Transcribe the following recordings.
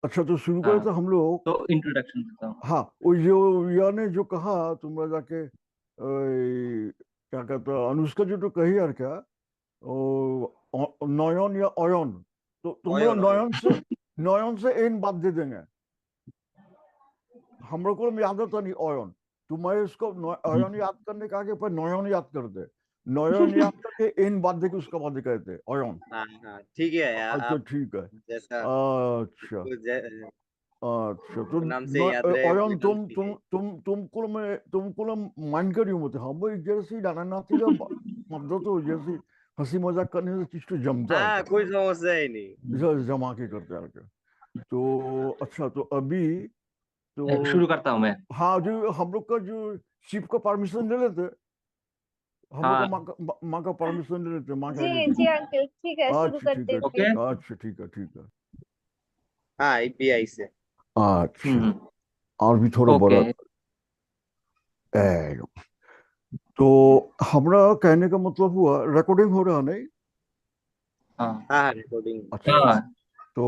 अच्छा, तो शुरू करें तो हाँ, हम लोग। तो इंट्रोडक्शन देता हूँ। हाँ, वो जो या ने जो कहा, तुमने जाके क्या कहता है, अनुष्का जो तो कही यार क्या, नयन या अयन, तो तुम लोग অয়ন অয়ন नयन से एन बात दे देंगे। हम लोग को याद आता नहीं अयन। तुम्हारे इसको अयन याद करने का आगे पर नयन याद कर दे। नयन याद करके एन बात दे के उसका बाद कहते अयन। हाँ हाँ ठीक है यार, अच्छा आप ठीक है। जैसा अच्छा। आपको अच्छा तो नाम से याद रहे अयन एकदम ठीक है। तुमको माइंड करियो मत, हम जैसे डाना नाती का मतलब तो जैसे हंसी मजाक करने से चीज तो जमता है हाँ, क्या, कोई समस्या ही नहीं। जमा के करते हैं क्या। तो अच्छा, तो अभी तो शुरू करता हूँ मैं। हाँ, जो हम लोग का जो चीफ का परमिशन ले लेते, हम लोग का हाँ। माँ का परमिशन ले लेते, माँ कह जी देती। जी अंकल, ठीक है, शुरू अच्छा ठीक करते है। हैं ओके। फिर। अच्छा ठीक है ठीक है। हाँ, आईपीआई से। अच्छा, हम्म। और भी थोड़ा ओके। बड़ा ए, तो हमारा कहने का मतलब हुआ रिकॉर्डिंग हो रहा नहीं। हाँ हाँ हाँ, रिकॉर्डिंग। अच्छा, हाँ तो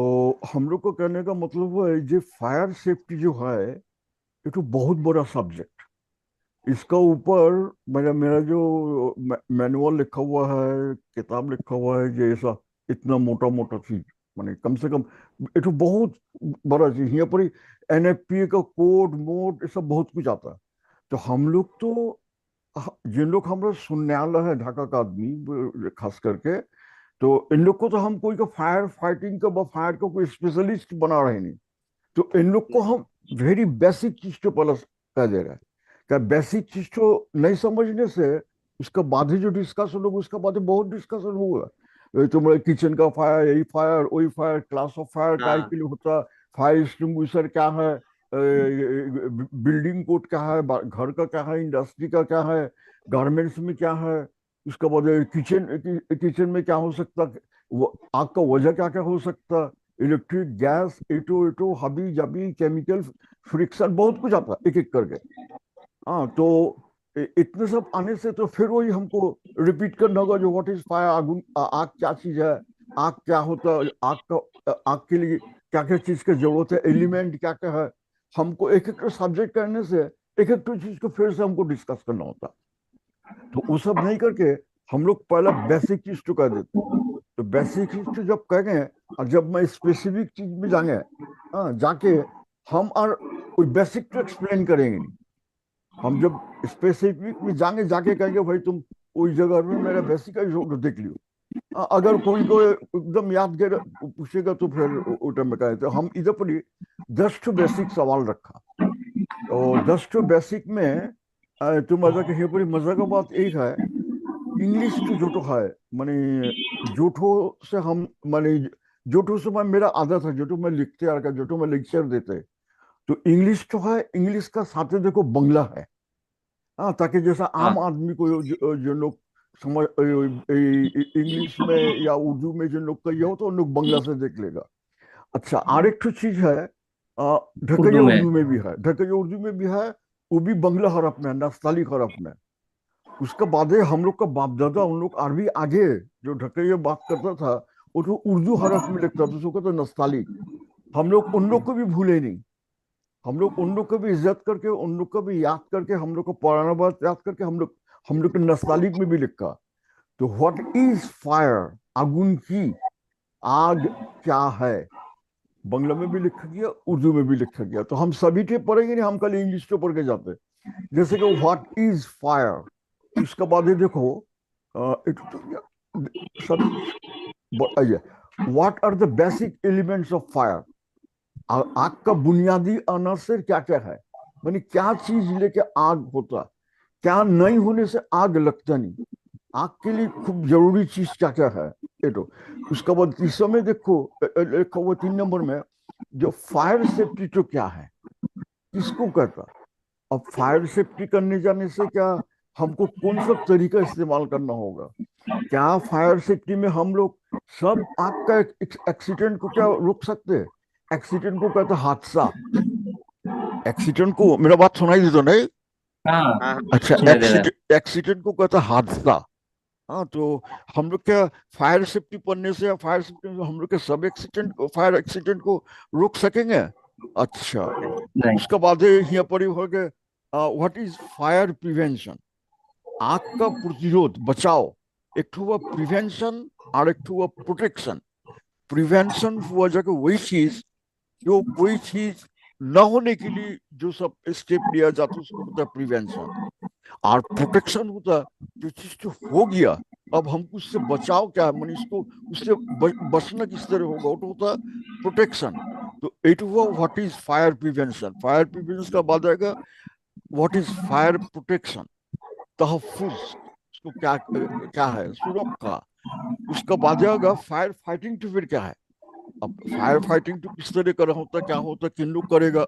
हम लोग को कहने का मतलब हुआ है जो फायर सेफ्टी जो है, ये तो बहुत बड़ा सब्जेक्ट। इसका ऊपर मेरा मेरा जो मैनुअल लिखा हुआ है, किताब लिखा हुआ है, जैसा इतना मोटा मोटा चीज, माने कम से कम ये तो बहुत बड़ा चीज। यहाँ पर एनएफपीए का कोड मोड ये सब बहुत कुछ आता है। तो हम लोग तो जिन लोग हमारा सुनने वाला है, ढाका का आदमी खास करके, तो इन लोग को तो हम कोई का फायर फाइटिंग का फायर का कोई स्पेशलिस्ट बना रहे नहीं। तो इन लोग को नहीं। हम वेरी बेसिक चीज तो पहले कह दे रहे हैं। क्या बेसिक चीज तो नहीं समझने से उसका बाद ही जो डिस्कशन होगा, उसका बाद ही बहुत डिस्कशन होगा। तुम्हारे किचन का फायर, यही फायर वही फायर, क्लास ऑफ फायर काय हाँ के लिए होता है, फायर एक्सटिंग्विशर क्या है, बिल्डिंग कोड क्या है, घर का क्या है, इंडस्ट्री का क्या है, गारमेंट्स में क्या है, उसका बाद किचन किचन में क्या हो सकता, आग का वजह क्या क्या हो सकता, इलेक्ट्रिक गैस एटो एटो हबी जबी केमिकल फ्रिक्शन, बहुत कुछ आता है एक एक करके। हाँ, तो इतने सब आने से तो फिर वही हमको रिपीट करना होगा जो व्हाट इज फायर, आग, आग क्या चीज है, आग क्या होता है, आग का आग के लिए क्या क्या चीज की जरूरत है, एलिमेंट क्या क्या है। हमको एक एक सब्जेक्ट करने से एक एक चीज को फिर से हमको डिस्कस करना होता है। तो वो सब नहीं करके हम लोग पहला बेसिक चीज तो कर देते। तो बेसिक चीज तो जब कहेंगे और जब मैं स्पेसिफिक चीज में जाएंगे, हाँ जाके हम और कोई बेसिक तो एक्सप्लेन करेंगे नहीं। हम जब स्पेसिफिक में जाएंगे जाके कहेंगे भाई तुम उस जगह में मेरा बेसिक का जो देख लियो। अगर कोई को एकदम याद कर पूछेगा तो फिर उस टाइम में कहे, तो हम इधर पर ही 10 बेसिक सवाल रखा। और 10 बेसिक में तुम मजा के यहाँ पर मजा का बात एक है, इंग्लिश तो जो तो है, माने जोठो से हम माने जोठो से मैं मेरा आदत है, जोठो मैं लिखते आ रहा, जोठो मैं लेक्चर देते, तो इंग्लिश तो है, इंग्लिश का साथ देखो बंगला है। हाँ, ताकि जैसा आम हाँ आदमी को जो लोग समझ इंग्लिश में या उर्दू में जो लोग कहिए हो तो उन लोग बंगला से देख लेगा। अच्छा, और एक तो चीज है, ढकैया उर्दू में। उर्दू में भी है, ढकैया उर्दू में भी है, वो भी बंगला हरफ में है, नस्ताली हरफ में। उसके बाद हम लोग का बाप दादा उन लोग अरबी आगे जो ढकैया बात करता था, वो तो उर्दू हरफ में लिखता था, उसको कहते नस्ताली। हम लोग उन लोग को भी भूले नहीं। हम लोग उन लोग को भी इज्जत करके, उन लोग को भी याद करके, हम लोग को पुराना बात याद करके हम लोग के नस्तालिक में भी लिखा। तो व्हाट इज फायर, आगुन की, आग क्या है, बंगला में भी लिखा गया, उर्दू में भी लिखा गया। तो हम सभी के पढ़ेंगे नहीं, हम कल इंग्लिश के पढ़ के जाते। जैसे कि व्हाट इज फायर, उसके बाद ये देखो सब what are the basic elements of fire. आग का बुनियादी अनासर क्या क्या है, मानी क्या चीज लेके आग होता, क्या नहीं होने से आग लगता नहीं, आग के लिए खूब जरूरी चीज क्या क्या है, ये तो। उसके बाद इस समय देखो लिखा हुआ 3 नंबर में, जो फायर सेफ्टी तो क्या है, किसको कहता। अब फायर सेफ्टी करने जाने से क्या हमको कौन सा तरीका इस्तेमाल करना होगा, क्या फायर सेफ्टी में हम लोग सब आग का एक्सीडेंट को क्या रोक सकते हैं। एक्सीडेंट को कहते हैं हादसा। एक्सीडेंट को, मेरा बात सुनाई देता नहीं। हाँ हाँ हाँ, अच्छा, सुनाई दे रहा है। एक्सीडेंट को कहता है हादसा। हाँ, तो हम लोग क्या फायर सेफ्टी पढ़ने से या फायर सेफ्टी में हम लोग के सब एक्सीडेंट को, फायर एक्सीडेंट को रोक सकेंगे? अच्छा, नहीं। उसके बाद यहाँ पर हो गए व्हाट इज फायर प्रिवेंशन। आग का प्रतिरोध बचाव, एक तो हुआ प्रिवेंशन और एक तो हुआ प्रोटेक्शन। प्रिवेंशन हुआ जाकर वही चीज जो कोई चीज न होने के लिए जो सब स्टेप लिया जाता है उसको होता है प्रिवेंशन। और प्रोटेक्शन होता है जो चीज जो हो गया अब हमको उससे बचाव क्या है, मैंने इसको उससे बचना किस तरह होगा, वो तो होता है प्रोटेक्शन। तो इट हुआ what is fire prevention. Fire prevention का बाद आएगा व्हाट इज फायर प्रोटेक्शन, तहफ्फुज, उसको क्या क्या है, सुरक्षा। उसका बाद आएगा फायर फाइटिंग। तो फिर क्या है, अब फायर फाइटिंग तो किस तरह का होता है, क्या होता है, किन लोग करेगा,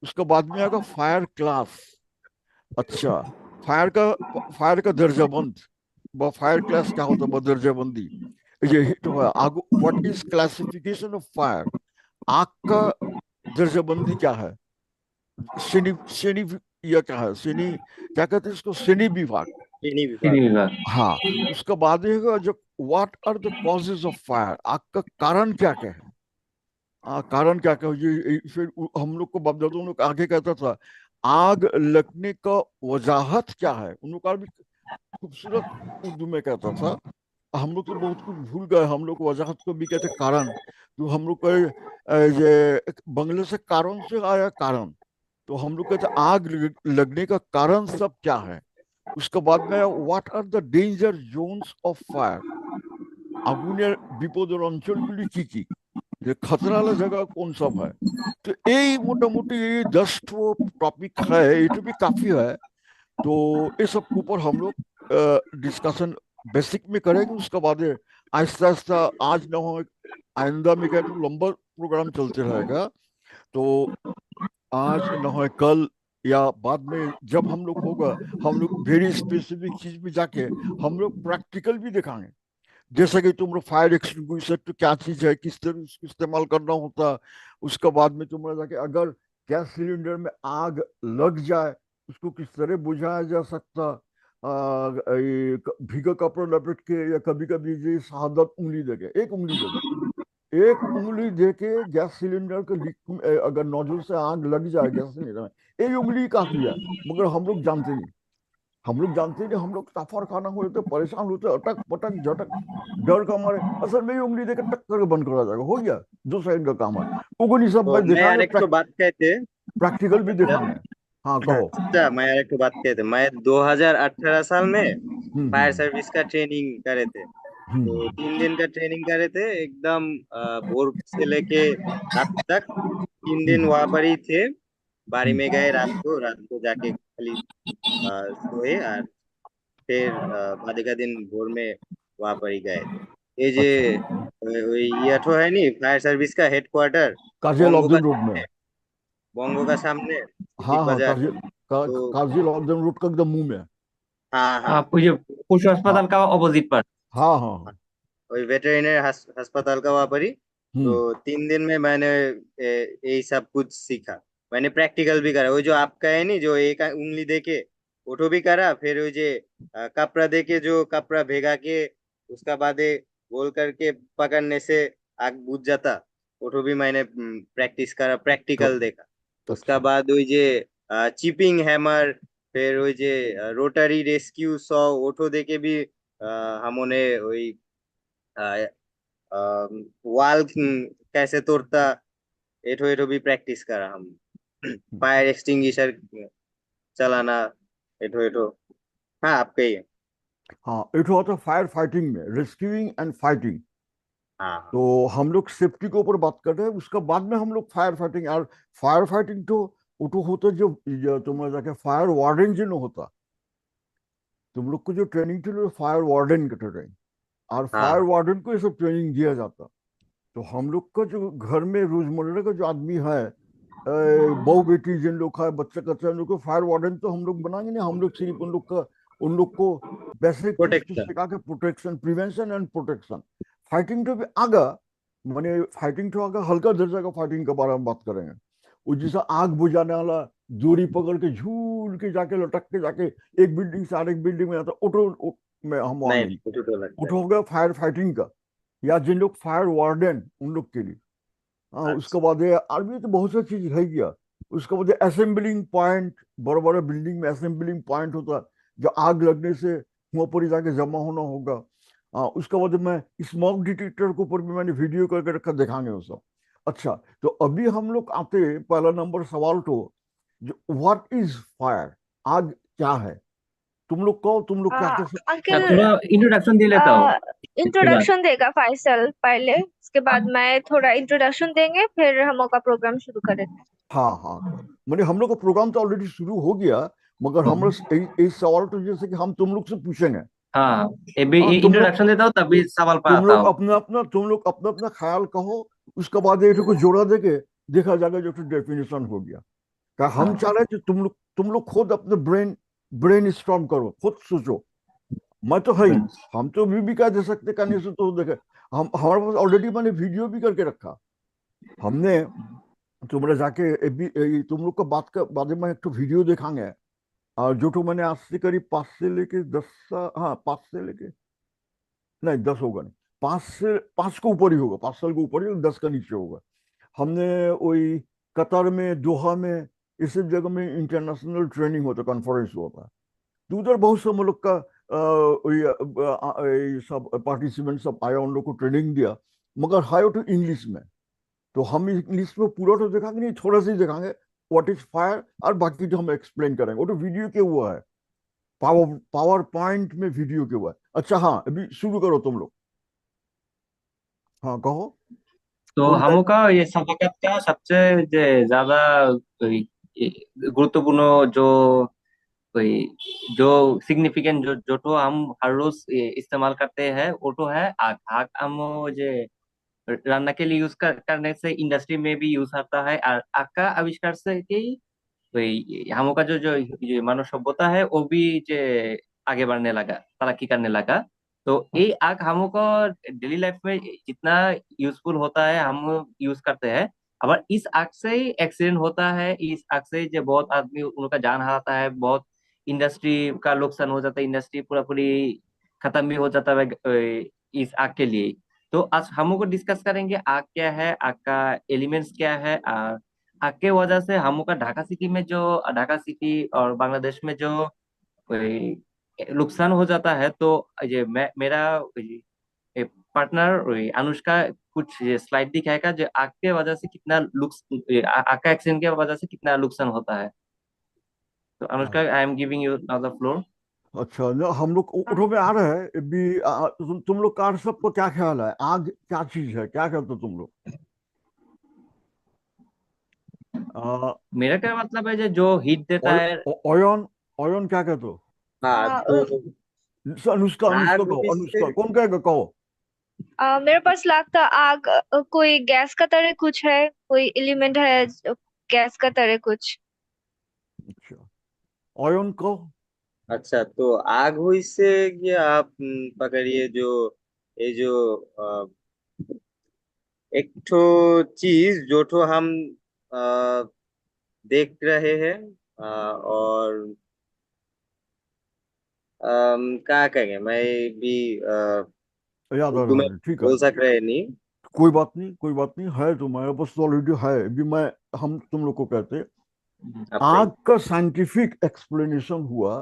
उसका बाद में आएगा फायर क्लास। अच्छा, फायर का फायर का दर्जाबंद, फायर क्लास क्या होता है, दर्जाबंदी। ये तो है आग। What is classification of fire, आग का दर्जाबंदी क्या है, श्रेणी श्रेणी या क्या है, श्रेणी क्या कहते हैं इसको, श्रेणी विभाग। चीनी चीनी विभाग। विभाग। हाँ, उसका बाद है जो what are the causes of fire, आग का कारण क्या क्या है। कारण क्या क्या ये फिर हम लोग को बाप दादा लोग आगे कहता था आग लगने का वजाहत क्या है, उन लोग का भी खूबसूरत उर्दू में कहता था। हम लोग तो बहुत कुछ भूल गए, हम लोग वजाहत को भी कहते कारण। तो हम लोग का ये बंगले से कारण से आया कारण। तो हम लोग कहते आग लगने का कारण सब क्या है। उसके बाद में what are the danger zones of fire, আগুনের বিপদের অঞ্চলগুলি কি কি, যে खतरा वाला जगह कौन सब है। तो यही मोटा मोटी ये 10 टॉपिक है, ये तो भी काफी है। तो इस सब के ऊपर हम लोग डिस्कशन बेसिक में करेंगे। उसके बाद आहिस्ता आहिस्ता आज ना हो आइंदा में क्या तो लंबा प्रोग्राम चलते रहेगा। तो आज न हो कल या बाद में जब हम लोग होगा, हम लोग वेरी स्पेसिफिक चीज भी जाके हम लोग प्रैक्टिकल भी दिखाएंगे। जैसे कि तुम लोग फायर एक्सटिंग्विशर तो क्या चीज है, किस तरह उसको इस्तेमाल करना होता है। उसके बाद में तुम लोग जाके अगर गैस सिलेंडर में आग लग जाए उसको किस तरह बुझाया जा सकता। ये भीगा कपड़ा लपेट के या कभी कभी ये शहादत उंगली देके, एक उंगली देके, एक उंगली देके गैस सिलेंडर के लीक अगर नोजल से आग लग जाए गैस सिलेंडर में, एक उंगली काफी है। मगर हम लोग जानते नहीं, हम लोग जानते नहीं, हम लोग सफर खाना हो जाते, परेशान होते, अटक पटक झटक डर का मारे असल में ही उंगली देकर टक करके बंद करा जाएगा, हो गया 2 सेकंड का काम है। वो नहीं सब तो मैं मैं यार दिखाएंगे, एक तो बात कहते। प्रैक्टिकल भी दिखाएंगे। हाँ कहो। अच्छा, मैं यार एक तो बात कहते, मैं 2018 साल में फायर हम्म। सर्विस का ट्रेनिंग करे थे। तो हम्म। 3 दिन का ट्रेनिंग करे थे एकदम, भोर से लेके रात तक 3 दिन हम्म। वहां पर ही थे। बारी हम्म। में गए, रात को जाके खाली सोए, और फिर बाद का दिन भोर में वहां पर ही गए। ये जे अच्छा, ये ठो है नी फायर सर्विस का हेडक्वार्टर, काजियल बोंगो का अफजल रोड में। सामने, बोंगो का सामने हाँ सिद्दीक हाँ, बाजार। तो काजियल अफजल रोड का एकदम मुंह में। हाँ हाँ, आप ये पशु हाँ अस्पताल का अपोजिट पर। हाँ हाँ हाँ। वही वेटरिनरी अस्पताल का वहां पर ही। हम्म। तो 3 दिन में मैंने यही सब कुछ सीखा। मैंने प्रैक्टिकल भी करा, वो जो आपका है नी, जो एक उंगली दे के ओठो भी करा, फिर वो जो कपड़ा दे के जो कपड़ा भेगा के उसका बाद गोल करके पकड़ने से आग बुझ जाता, ओठो भी मैंने प्रैक्टिस करा, तो प्रैक्टिकल देखा। उसका अच्छा। बाद वही जे चिपिंग हैमर, फिर वही जे रोटरी रेस्क्यू सॉ, ओठो दे के भी हमने वही वाल कैसे तोड़ता, एठो एठो भी प्रैक्टिस करा हम। हम्म। फायर एक्सटिंग्विशर चलाना, एठो एठो। हाँ, आपका ही है। हाँ, इट होता फायर फाइटिंग में, रेस्क्यूइंग एंड फाइटिंग। हाँ हाँ। तो हम लोग सेफ्टी के ऊपर बात कर रहे हैं, उसके बाद में हम लोग फायर फाइटिंग। और फायर फाइटिंग तो वो तो होता जो तुम्हारा जाके फायर वार्डन जो होता, तुम लोग को जो ट्रेनिंग थी फायर वार्डन की ट्रेनिंग, और फायर हाँ वार्डन को ये सब ट्रेनिंग दिया जाता। तो हम लोग का जो घर में रोजमर्रा का जो आदमी है, बहू बेटी जिन लोग का है, बच्चा कच्चा, उन लोग को फायर वार्डन तो हम लोग बनाएंगे नहीं। हम लोग सिर्फ उन लोग को बेसिक चीज तो प्रोटेक्शन। सिखा के protection, prevention and protection. Fighting तो भी आगा, माने फाइटिंग तो आगा हल्का दर्जा का फाइटिंग के बारे में बात करेंगे। वो जैसा आग बुझाने वाला दूरी पकड़ के झूल के जाके लटक के जाके एक बिल्डिंग से आगे बिल्डिंग में आता, ऑटो में हम वहां नहीं नहीं। कुछ तो लगता कुछ है। हो गया फायर फाइटिंग का, या जिन लोग फायर वार्डन उन लोग के लिए। हाँ, उसके अच्छा। बाद ये आर्मी तो बहुत सा चीज है गया। उसके बाद असेंबलिंग पॉइंट, बड़े बड़े बिल्डिंग में असेंबलिंग पॉइंट होता है, जो आग लगने से वहां पर ही जाके जमा होना होगा। उसके बाद मैं स्मोक डिटेक्टर के ऊपर भी मैंने वीडियो करके रखा, दिखाएंगे वो सब। अच्छा, तो अभी हम लोग आते हैं पहला नंबर सवाल तो, जो व्हाट इज फायर, आग क्या है? तुम लोग कहो, तुम लोग क्या क्या मैं अंकल थोड़ा इंट्रोडक्शन दे लेता हूँ इसके बाद। इंट्रोडक्शन देगा फैसल पहले, उसके बाद मैं थोड़ा इंट्रोडक्शन देंगे, फिर हम लोग का प्रोग्राम शुरू करेंगे। हाँ हाँ, मैंने हम लोग का प्रोग्राम तो ऑलरेडी शुरू हो गया, मगर हम लोग इस सवाल तो जैसे कि हम तुम लोग से पूछेंगे। हाँ, अभी हाँ, इंट्रोडक्शन देता हूँ तभी सवाल पर आता हूँ। तुम लोग अपना अपना ख्याल कहो। उसके बाद एक को जोड़ा देके देखा जाएगा जो तो डेफिनेशन हो गया। क्या हम चाह रहे हैं कि तुम लोग खुद अपने ब्रेन ब्रेन स्टॉर्म करो, खुद सोचो। मैं तो है ही, हम तो भी कह दे सकते, कहने से तो देखे। हम हमारे पास ऑलरेडी मैंने वीडियो भी करके रखा हमने। तुम्हारे जाके तुम लोग को बात का बाद में एक तो वीडियो दिखाएंगे। और जो तो मैंने आज से करीब 5 से लेके 10, हाँ 5 से लेके, नहीं 10 होगा नहीं, 5 के ऊपर ही होगा, 5 साल के ऊपर ही, 10 का नीचे होगा। हमने वही कतर में, दोहा में, इस सब जगह में इंटरनेशनल ट्रेनिंग होता, कॉन्फ्रेंस होता है। तो उधर बहुत से मुल्क का ये सब पार्टिसिपेंट सब आया, उन लोग को ट्रेनिंग दिया, मगर हाई तो इंग्लिश में। तो हम इंग्लिश में पूरा तो दिखाएंगे नहीं, थोड़ा सा ही दिखाएंगे व्हाट इज फायर, और बाकी तो हम एक्सप्लेन करेंगे, वो तो वीडियो के हुआ है, पावर पावर पॉइंट में वीडियो के हुआ है। अच्छा हाँ, अभी शुरू करो तुम लोग। हाँ कहो, तो कौन सा? हमों का ये सफाकत का सबसे ज्यादा कोई गुरुत्वपूर्ण जो कोई जो सिग्निफिकेंट जो तो हम हर रोज इस्तेमाल करते हैं वो तो है आग। आग हम जो रान्ना के लिए करने से इंडस्ट्री में भी यूज आता है। और आग का आविष्कार से कि वही हमों का जो मानव सभ्यता है वो भी जे आगे बढ़ने लगा, तरक्की करने लगा। तो ये आग हमों को डेली लाइफ में जितना यूजफुल होता है हम यूज करते हैं। अब इस आग से ही एक्सीडेंट होता है, इस आग से जो बहुत आदमी उनका जान हारता है, बहुत इंडस्ट्री का नुकसान हो जाता है, इंडस्ट्री पूरा पूरी खत्म भी हो जाता है इस आग के लिए। तो आज हम लोग डिस्कस करेंगे आग क्या है, आग का एलिमेंट्स क्या है। और आग के वजह से हम लोग का ढाका सिटी और बांग्लादेश में जो कोई नुकसान हो जाता है। तो ये मेरा पार्टनर अनुष्का कुछ स्लाइड दिखाएगा जो आग के वजह से कितना आग का एक्सीडेंट के वजह से कितना नुकसान होता है। तो Anushka, I am giving you now the floor. अच्छा ना, हम लोग ऑटो में आ रहे हैं अभी। तुम लोग कार सबको क्या ख्याल है, आग क्या चीज है, क्या कहते हो तुम लोग? आ, मेरा क्या मतलब है जो हीट देता है। ऑयन, ऑयन क्या कहते हो? हाँ हाँ, तो अनुष्का, अनुष्का आग कहो, इससे अनुष्का कौन कहेगा, कहो। मेरे पास लगता आग कोई गैस का तरह कुछ है, कोई एलिमेंट है गैस का तरह कुछ। अच्छा, ऑयन कहो। अच्छा तो आग हुई से ये आप पकड़िए जो ये जो एक ठो चीज जो ठो हम अ, देख रहे हैं और क्या कहेंगे मैं भी याद आ उर्दू में रहा है, ठीक है। बोल सक रहे नहीं। कोई बात नहीं, कोई बात नहीं, है तो मेरे पास तो ऑलरेडी है अभी। मैं हम तुम लोग को कहते हैं, अपने आग का साइंटिफिक एक्सप्लेनेशन हुआ,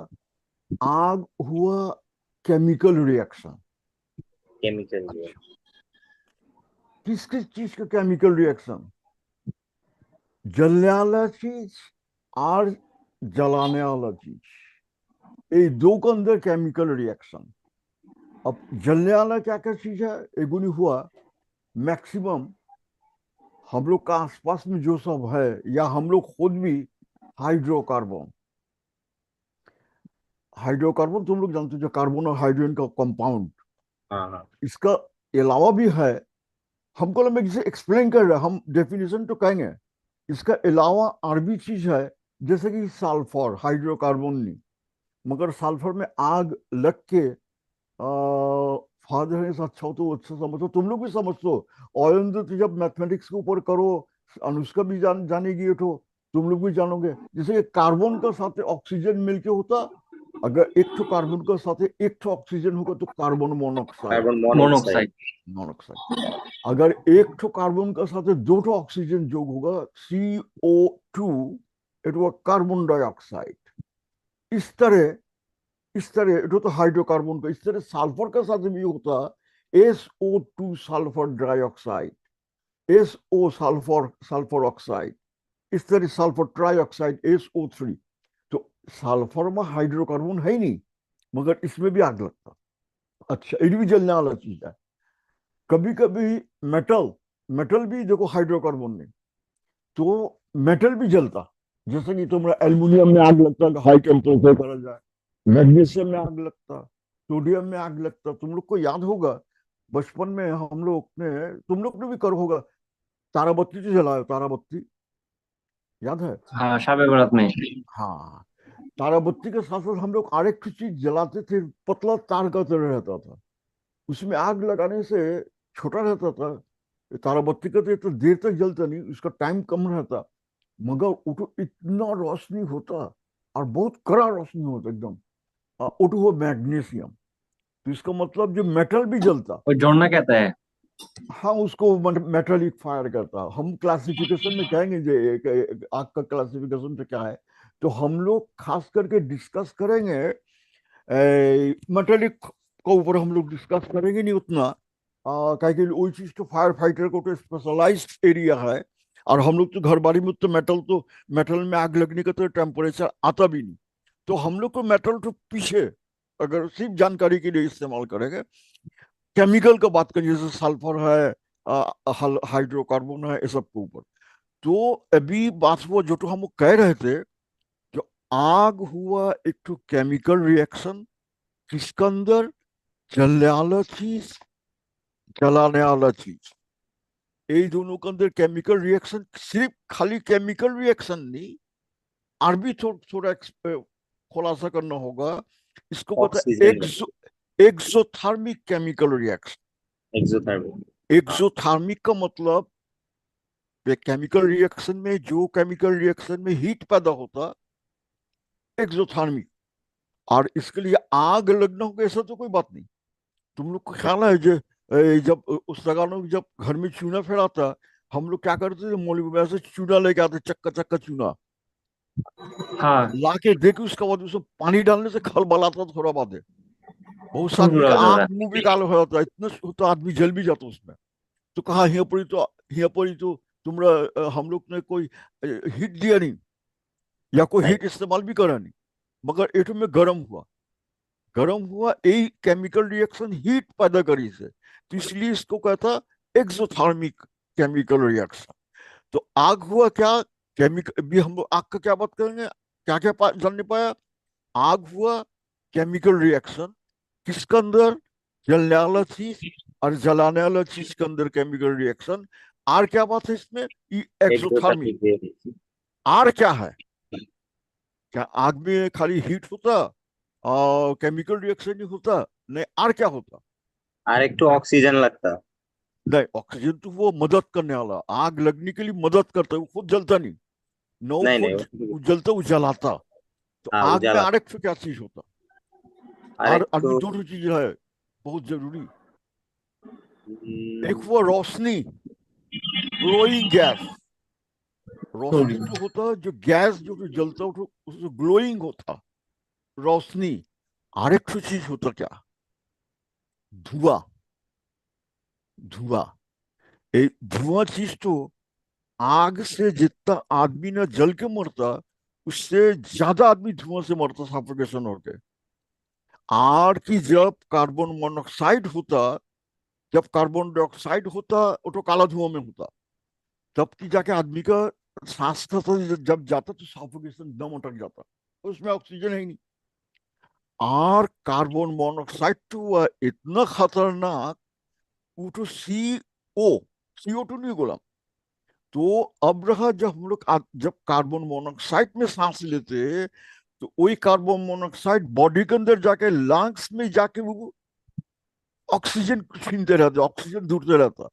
आग हुआ केमिकल रिएक्शन। केमिकल अच्छा, किस किस चीज का केमिकल रिएक्शन? जलने वाला चीज और जलाने वाला चीज, ये दो के अंदर केमिकल रिएक्शन। अब जलने वाला क्या क्या चीज है, एगुनी हुआ मैक्सिमम हम लोग का आसपास में जो सब है, या हम लोग खुद भी, हाइड्रोकार्बन। हाइड्रोकार्बन तुम लोग जानते हो, जो कार्बन और हाइड्रोजन का कंपाउंड। हाँ हाँ इसका अलावा भी है, हमको लगे जिसे एक्सप्लेन कर रहे हैं हम, डेफिनेशन तो कहेंगे। इसका अलावा और भी चीज है, जैसे कि सल्फर, हाइड्रोकार्बन नहीं, मगर सल्फर में आग लग के फादर है, अच्छा हो तो अच्छा समझो, तुम लोग भी समझते हो। ऑयल तो जब मैथमेटिक्स के ऊपर करो, अनुष्का भी जानेगी ये तो, तुम लोग भी जानोगे, जैसे कि कार्बन का साथ ऑक्सीजन मिलके होता, अगर एक ठो कार्बन के साथ एक ठो ऑक्सीजन होगा तो carbon monoxide. Carbon monoxide. Monoxide. अगर एक ठो कार्बन के साथ दो ठो ऑक्सीजन जोड़ होगा CO2, इट वो कार्बन डाइऑक्साइड। इस तरह ये तो हाइड्रोकार्बन का, इस तरह सल्फर के साथ भी होता SO2 sulphur dioxide, SO sulphur sulphur oxide, इस तरह सल्फर ट्राइऑक्साइड SO3। तो सल्फर में हाइड्रोकार्बन है ही नहीं, मगर इसमें भी आग लगता। अच्छा, ये भी जलने वाला चीज है। कभी कभी मेटल मेटल भी देखो हाइड्रोकार्बन नहीं, तो मेटल भी जलता। जैसे कि तुम्हारा एल्युमिनियम में आग लगता हाई टेम्परेचर करा जाए, मैग्नीशियम में आग लगता, सोडियम में आग लगता। तुम लोग को याद होगा बचपन में हम लोग ने, तुम लोग ने भी कर होगा, ताराबत्ती तो जलाया, ताराबत्ती याद है? हाँ, शब बारात में। हाँ, ताराबत्ती के साथ साथ हम लोग आरेख चीज जलाते थे, पतला तार का तरह रहता था, उसमें आग लगाने से छोटा रहता था। ताराबत्ती का तो इतना देर तक जलता नहीं, उसका टाइम कम रहता, मगर वो तो इतना रोशनी होता और बहुत कड़ा रोशनी होता एकदम। वो तो हो मैग्नीशियम। तो इसका मतलब जो मेटल भी जलता। और जोड़ना कहता है। हाँ, उसको मेटालिक फायर करता। हम क्लासिफिकेशन में कहेंगे जो आग का क्लासिफिकेशन तो क्या है, तो हम लोग खास करके डिस्कस करेंगे मेटालिक के ऊपर हम लोग डिस्कस करेंगे नहीं उतना, क्या कि वही चीज तो फायर फाइटर को तो स्पेशलाइज्ड एरिया है। और हम लोग तो घर बारी में तो मेटल में आग लगने का तो टेम्परेचर आता भी नहीं। तो हम लोग को मेटल तो पीछे, अगर सिर्फ जानकारी के लिए इस्तेमाल करेंगे। केमिकल का बात करिए, जैसे सल्फर है, हाइड्रोकार्बन है, ये सब के ऊपर। तो अभी बात हुआ जो तो हम लोग कह रहे थे, जो आग हुआ एक तो केमिकल रिएक्शन, जिसके अंदर जलने वाला चीज, जलाने वाला चीज, ये दोनों के अंदर केमिकल रिएक्शन। सिर्फ खाली केमिकल रिएक्शन नहीं, और भी थोड़ा खुलासा करना होगा। इसको कहते हैं oxygen, exothermic chemical reaction. Exothermic. Exothermic का मतलब केमिकल रिएक्शन में, जो केमिकल रिएक्शन में हीट पैदा होता, एक्सोथर्मिक। और इसके लिए आग लगना होगा ऐसा तो कोई बात नहीं। तुम लोग को ख्याल है जो जब उस जमाने में जब घर में चूना फेराता, हम लोग क्या करते थे, मौलवी में से चूना लेके आते, चक्का चक्का चूना हाँ, ला के देके, उसके बाद उसमें पानी डालने से खलबलाता थोड़ा बाद है। बहुत से खूब आदमी का बुरा होता आंख था। मुंह भी काला हो जाता है, इतना तो आदमी जल भी जाता उसमें। तो कहा यहाँ पर ही तो तुमरा हम लोग ने कोई हिट दिया नहीं, या कोई नहीं, हीट इस्तेमाल भी करा नहीं, मगर एटम में गर्म हुआ यही केमिकल रिएक्शन हीट पैदा करी से, तो इसलिए इसको कहता एक्सोथर्मिक केमिकल रिएक्शन। तो आग हुआ क्या, केमिकल भी हम लोग आग का क्या बात करेंगे, क्या क्या जानने पाया। आग हुआ केमिकल रिएक्शन, किसके अंदर, जलने वाला चीज और जलाने वाला चीज के अंदर केमिकल रिएक्शन। आर क्या बात है इसमें, एक्सोथर्मिक। एक्सोथर्मिक। आर क्या है, क्या आग में खाली हीट होता और केमिकल रिएक्शन नहीं होता? नहीं, आर क्या होता? और एक तो ऑक्सीजन लगता। नहीं, ऑक्सीजन तो वो मदद करने वाला, आग लगने के लिए मदद करता है, वो खुद जलता नहीं। न वो नहीं नहीं, खुद वो जलता, वो जलाता। तो हाँ आग में उजाला। आरेख क्या चीज होता? और और एक अभी तो दो चीज है बहुत जरूरी। एक हम्म, वो रोशनी, ग्लोइंग गैस। रोशनी तो होता है जो गैस जो तो जलता है, उससे ग्लोइंग होता, रोशनी। आरेख चीज होता क्या, धुआं। धुआं, एक धुआं चीज तो आग से जितना आदमी ना जल के मरता, उससे ज्यादा आदमी धुआं से मरता, सफोकेशन होके। आर की जब कार्बन मोनोऑक्साइड होता, जब कार्बन डाइऑक्साइड होता, वो तो काला धुआं में होता, तब की जाके आदमी का सांस था तो जब जाता तो सफोकेशन, दम अटक जाता, उसमें ऑक्सीजन है ही नहीं। और कार्बन मोनोऑक्साइड तो हुआ इतना खतरनाक, वो तो CO2 नहीं बोला। तो अब रहा जब हम लोग जब कार्बन मोनोऑक्साइड में सांस लेते, तो वही कार्बन मोनोऑक्साइड बॉडी के अंदर जाके लंग्स में जाके वो ऑक्सीजन छीनते रहते, ऑक्सीजन ढूंढते रहता।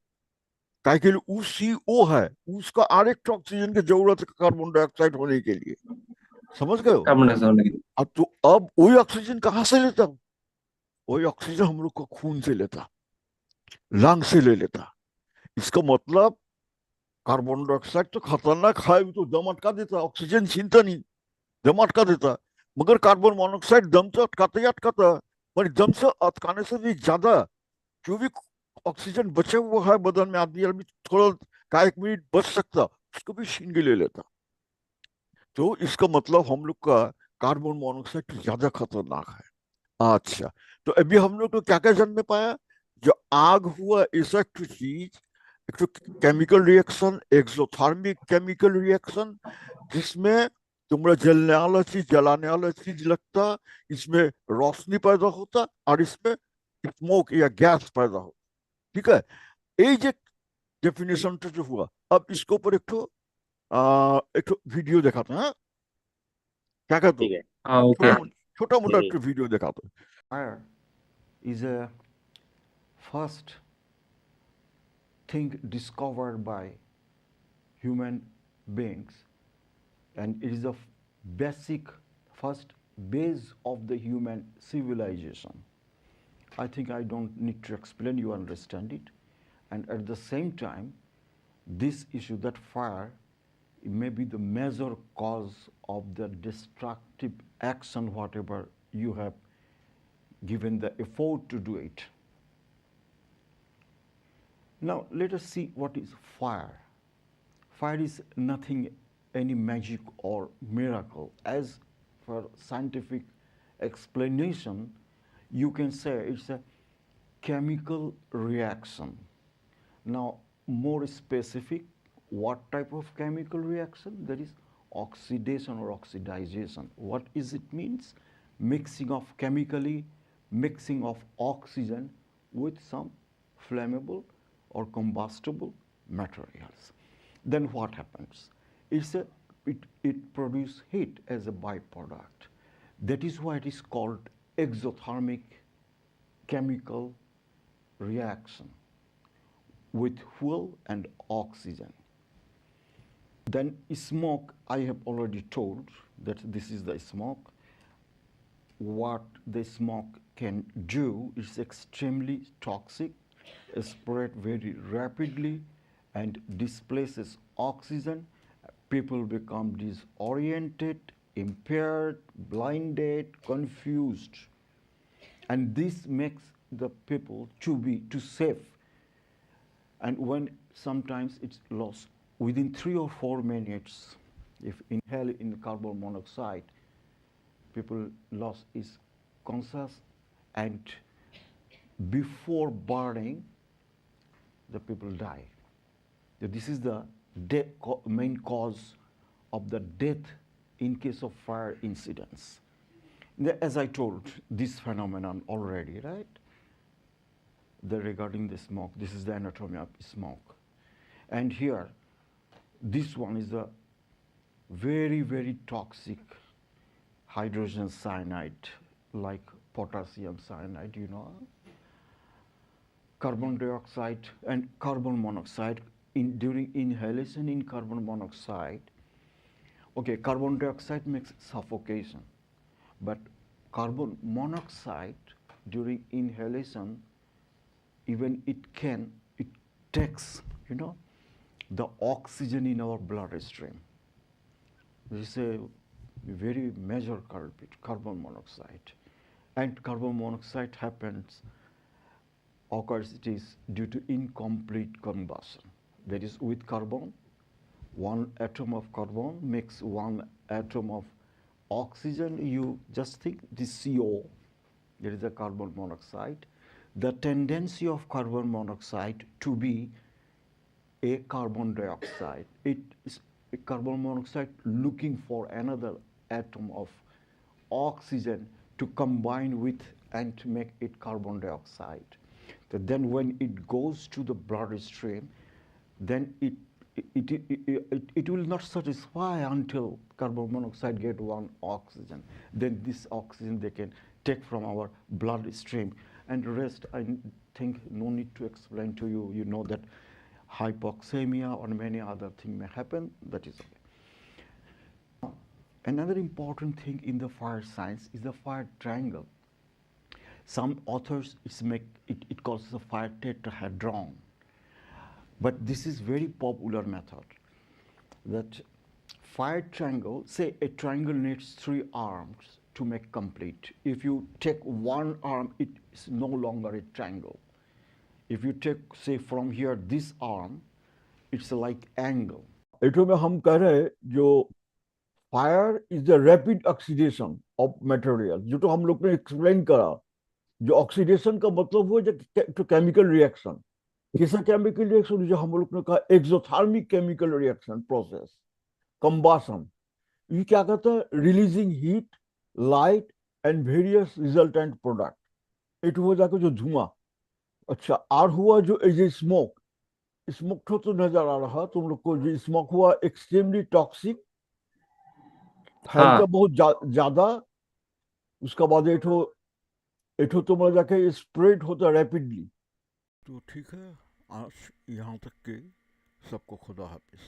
काहे के लिए वो CO है, उसका आरेख ऑक्सीजन की जरूरत है कार्बन डाइऑक्साइड होने के लिए। समझ गए हो? कार्बन डाइऑक्साइड होने की। अब तो अब वही ऑक्सीजन कहाँ से लेता हूँ? वही ऑक्सीजन हम लोग को खून से लेता, लंग से ले लेता। इसका मतलब कार्बन डाइऑक्साइड तो खतरनाक है, वो तो दम अटका देता, ऑक्सीजन छीनता नहीं, दम अटका देता। मगर कार्बन मोनोऑक्साइड दम तो अटकाता ही अटकाता, पर दम से अटकाने से भी ज्यादा जो भी ऑक्सीजन बचा हुआ है बदन में, आदमी आदमी थोड़ा का एक मिनट बच सकता, उसको भी छीन के ले लेता। तो इसका मतलब हम लोग का कार्बन मोनोऑक्साइड ज्यादा खतरनाक है। अच्छा, तो अभी हम लोग को क्या क्या जानने पाया? जो आग हुआ ऐसा एक चीज, एक तो chemical reaction, exothermic chemical reaction, जिसमें तुम्हारा जलने वाला चीज जलाने वाला चीज लगता, इसमें रोशनी पैदा होता और इसमें स्मोक या गैस पैदा हो। ठीक है, यही जो डेफिनेशन तो जो हुआ। अब इसके ऊपर एक ठो वीडियो दिखाते हैं, हाँ? क्या कहते हो? ठीक है। हाँ ओके। छोटा मोटा जी। एक वीडियो दिखाते हैं। Fire is a first thing discovered by human beings, and it is the basic first base of the human civilization. I think I don't need to explain, you understand it. And at the same time, this issue that fire may be the major cause of the destructive action, whatever you have given the effort to do it. Now let us see what is fire. Fire is nothing, any magic or miracle. As for scientific explanation, you can say it's a chemical reaction. Now, more specific, what type of chemical reaction? That is oxidation or oxidization. What is it means? Mixing of chemically, mixing of oxygen with some flammable or combustible materials. Then what happens? It produces heat as a byproduct. That is why it is called exothermic chemical reaction with fuel and oxygen. Then smoke, I have already told that this is the smoke. What the smoke can do is extremely toxic, spread very rapidly and displaces oxygen. People become disoriented, impaired, blinded, confused. And this makes the people to be too safe. And when sometimes it's lost within 3 or 4 minutes, if inhale in carbon monoxide, people lost is conscious, and before burning, the people die. This is the main cause of the death in case of fire incidents. As I told this phenomenon already, right? Regarding the smoke, this is the anatomy of smoke. And here, this one is a very, very toxic hydrogen cyanide, like potassium cyanide, you know. Carbon dioxide and carbon monoxide, during inhalation in carbon monoxide, okay, carbon dioxide makes suffocation, but carbon monoxide during inhalation, even it takes, you know, the oxygen in our bloodstream. This is a very major culprit, carbon monoxide. And carbon monoxide occurs, it is due to incomplete combustion. That is, with carbon, one atom of carbon makes one atom of oxygen. You just think this CO, there is a carbon monoxide. The tendency of carbon monoxide to be a carbon dioxide. It is a carbon monoxide looking for another atom of oxygen to combine with and to make it carbon dioxide. So then when it goes to the bloodstream, then it will not satisfy until carbon monoxide get one oxygen. Then this oxygen they can take from our bloodstream, and rest I think no need to explain to you. You know that hypoxemia or many other things may happen. That is okay. Another important thing in the fire science is the fire triangle. Some authors it calls the fire tetrahedron, but this is very popular method. That fire triangle, say a triangle needs 3 arms to make complete. If you take one arm, it is no longer a triangle. If you take, say, from here this arm, it's like angle. एटो में हम कह रहे हैं जो fire is the rapid oxidation of material, जो तो हम लोग ने एक्सप्लेन करा। जो ऑक्सीडेशन का मतलब हुआ जो केमिकल रिएक्शन, कैसा केमिकल रिएक्शन, जो हम लोग ने कहा एक्सोथर्मिक केमिकल रिएक्शन प्रोसेस, कंबासन। ये क्या कहता है? Releasing heat, light and various resultant product. It हुआ जाकर जो धुआं। अच्छा, और हुआ जो एज ए स्मोक। स्मोक तो नजर आ रहा तुम लोग को, जो स्मोक हुआ एक्सट्रीमली टॉक्सिक, फैलता हाँ बहुत ज्यादा। उसका बाद एठो तुम्हारा जाके स्प्रेड होता रैपिडली। तो ठीक है, आज यहाँ तक के, सबको खुदा हाफिज।